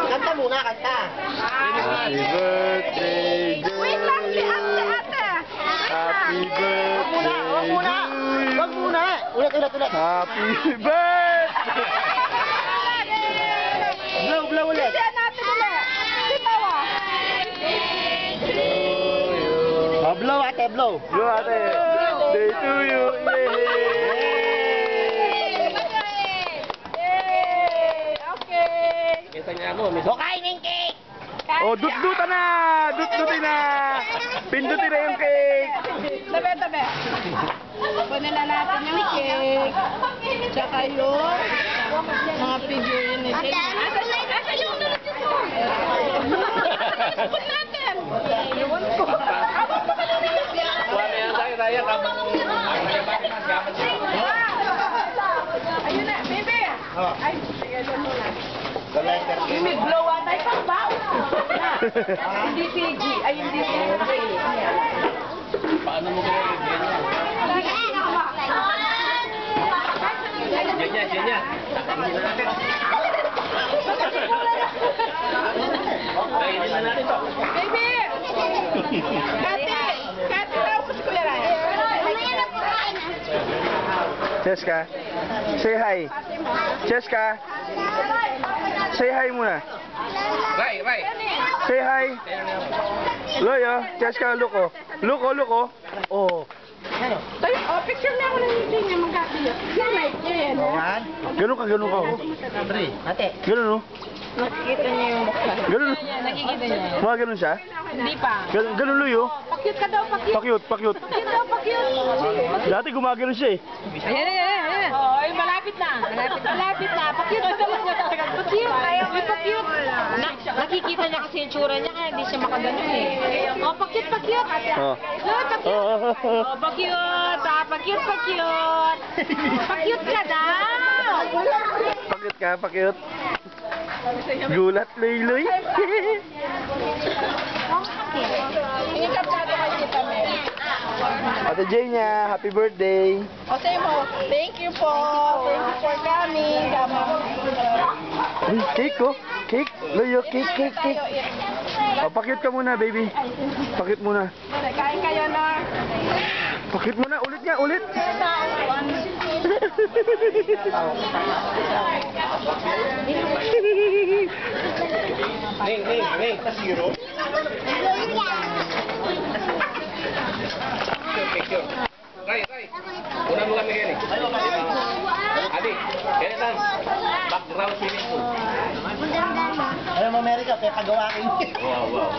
Kanta muna, kanta. Happy birthday to Wait lang, si you. ate. Happy birthday Wag muna. Wag muna. Ulit. Happy birthday. Blow ulit. Sisiyan natin ulit. Sitawa. Blow ate, blow. Blow ate. Day to you. Yay! Okay. Kita niya mo, may kain ng cake. Oh, dut-dutan na. Dut-dutin na. Pindutin na yung cake. Tabi. Kunin na natin yung cake. Tsaka yung mga figure ni Jane. Asa yung nulot ito? Put natin. Iwan ko. Abang ko maliligas yan. Wala yan tayo kapag Ayun na, baby. Ay, sige doon muna. May blow ata ay pagbaw. Hindi PG. Ay, hindi PG. Paano mo kaya Ganyan. Kainin na natin to. Baby! Kati, tapos ko yan. Cheska, say hi. Cheska, say hi muna. Right. Say hi. Loyo, Cheska, look oh. Look oh. Oh. Oh, picture na ako ng hindi niya magkakiyot. Yan, like, yan. Ganun ka. Oh. Ate. Ganun oh. Nakikita niya yung mukha. Ganun. Nakikita niya. Mga ganun siya. Hindi pa. Ganun Loyo. Pakyut ka daw, pakyut. Pakyut. Pakyut daw, pakyut. Dati gumagano siya eh. Ayan. Oh, ay, malapit na. Malapit na. Pakyut ka daw. Pakyut. May pakyut. Nakikita niya kasi yung tsura niya, kaya hindi siya makaganon eh. Oh, pakyut. Oh. Look, pakyut. Oh, pakyut. Pakyut. Pakyut ka daw. Pakyut. Gulat, Loy. Ingkat natin kay Tita Mel. Ate Jane niya, happy birthday. O, say mo, thank you po. Thank you for coming. Uy, cake oh. Cake. Loyo, cake. Oh, pakyut ka muna, baby. Pakyut muna. Kain kayo na. Pakyut muna, ulit. Ning. Zero. Picture. Ray. Una mo kami gani. Adi, kaya tan. Background swimming pool. Ayaw mo Amerika, kaya kagawa kayo. Wow.